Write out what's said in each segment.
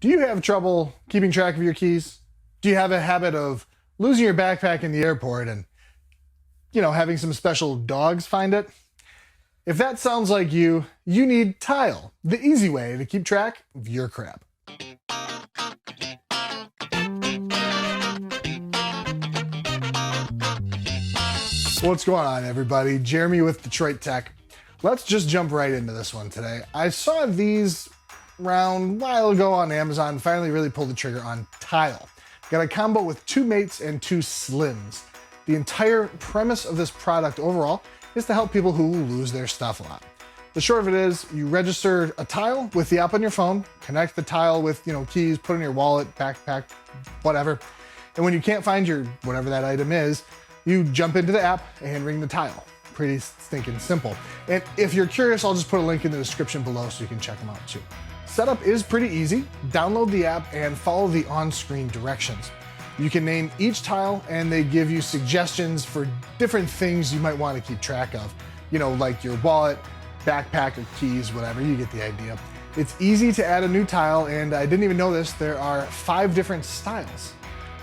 Do you have trouble keeping track of your keys? Do you have a habit of losing your backpack in the airport and, having some special dogs find it? If that sounds like you need Tile, the easy way to keep track of your crap. What's going on, everybody? Jeremy with Detroit Tech. Let's just jump right into this one today. I saw these around a while ago on Amazon, finally really pulled the trigger on Tile. Got a combo with 2 mates and 2 slims. The entire premise of this product overall is to help people who lose their stuff a lot. The short of it is you register a Tile with the app on your phone, connect the Tile with keys, put it in your wallet, backpack, whatever. And when you can't find your whatever that item is, you jump into the app and ring the Tile. Pretty stinking simple. And if you're curious, I'll just put a link in the description below so you can check them out too. Setup is pretty easy. Download the app and follow the on-screen directions. You can name each Tile and they give you suggestions for different things you might want to keep track of. Like your wallet, backpack, or keys, whatever, you get the idea. It's easy to add a new Tile, and I didn't even know this, there are 5 different styles.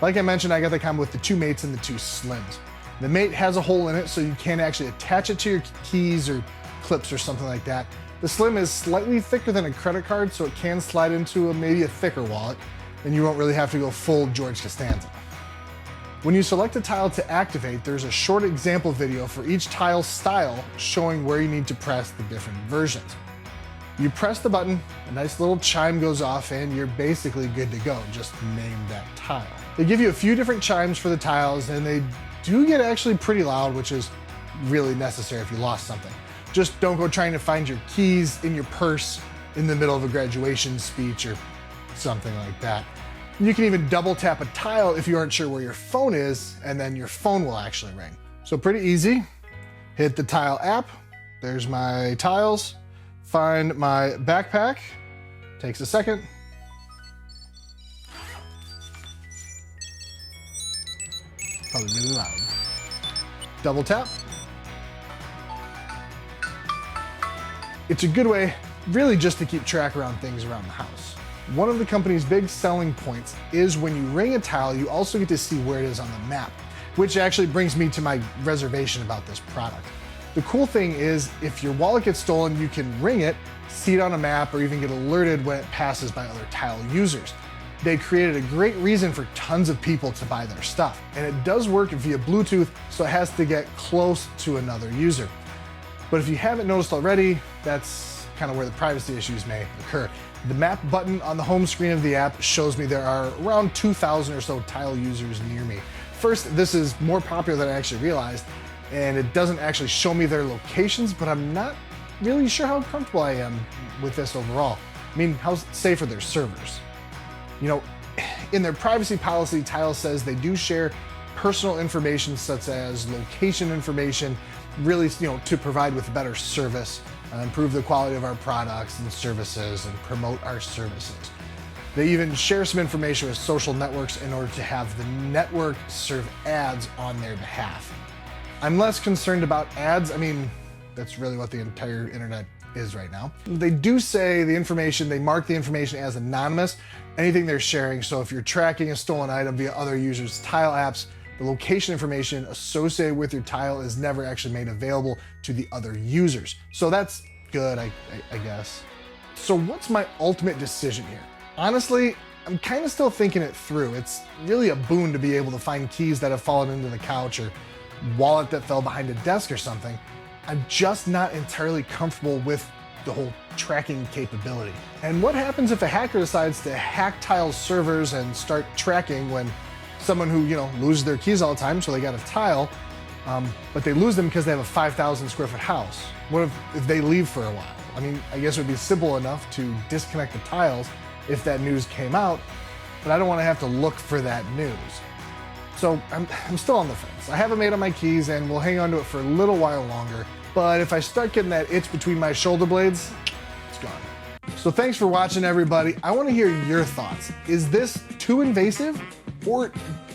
Like I mentioned, I got the combo with the 2 mates and the 2 slims. The mate has a hole in it, so you can't actually attach it to your keys or clips or something like that. The slim is slightly thicker than a credit card, so it can slide into maybe a thicker wallet, and you won't really have to go full George Costanza. When you select a Tile to activate, there's a short example video for each Tile style showing where you need to press the different versions. You press the button, a nice little chime goes off, and you're basically good to go. Just name that Tile. They give you a few different chimes for the Tiles, and they do get actually pretty loud, which is really necessary if you lost something. Just don't go trying to find your keys in your purse in the middle of a graduation speech or something like that. You can even double tap a Tile if you aren't sure where your phone is, and then your phone will actually ring. So pretty easy. Hit the Tile app. There's my Tiles. Find my backpack. Takes a second. Probably really loud. Double tap. It's a good way, really, just to keep track around things around the house. One of the company's big selling points is when you ring a Tile, you also get to see where it is on the map, which actually brings me to my reservation about this product. The cool thing is, if your wallet gets stolen, you can ring it, see it on a map, or even get alerted when it passes by other Tile users. They created a great reason for tons of people to buy their stuff. And it does work via Bluetooth, so it has to get close to another user. But if you haven't noticed already, that's kind of where the privacy issues may occur. The map button on the home screen of the app shows me there are around 2,000 or so Tile users near me. First, this is more popular than I actually realized, and it doesn't actually show me their locations, but I'm not really sure how comfortable I am with this overall. I mean, how safe are their servers? In their privacy policy, Tile says they do share personal information such as location information, really, to provide with better service, improve the quality of our products and services, and promote our services. They even share some information with social networks in order to have the network serve ads on their behalf. I'm less concerned about ads. I mean, that's really what the entire internet is right now. They do say they mark the information as anonymous, anything they're sharing. So if you're tracking a stolen item via other users' Tile apps, the location information associated with your Tile is never actually made available to the other users. So that's good, I guess. So what's my ultimate decision here? Honestly, I'm kind of still thinking it through. It's really a boon to be able to find keys that have fallen into the couch or wallet that fell behind a desk or something. I'm just not entirely comfortable with the whole tracking capability. And what happens if a hacker decides to hack Tile's servers and start tracking when someone who, loses their keys all the time, so they got a Tile, but they lose them because they have a 5,000 square foot house? What if they leave for a while? I mean, I guess it would be simple enough to disconnect the Tiles if that news came out, but I don't want to have to look for that news. So I'm still on the fence. I haven't made up my keys and will hang on to it for a little while longer, but if I start getting that itch between my shoulder blades, it's gone. So thanks for watching, everybody. I want to hear your thoughts. Is this too invasive? Or,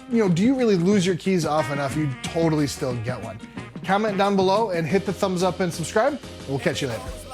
do you really lose your keys off enough you'd totally still get one? Comment down below and hit the thumbs up and subscribe. We'll catch you later.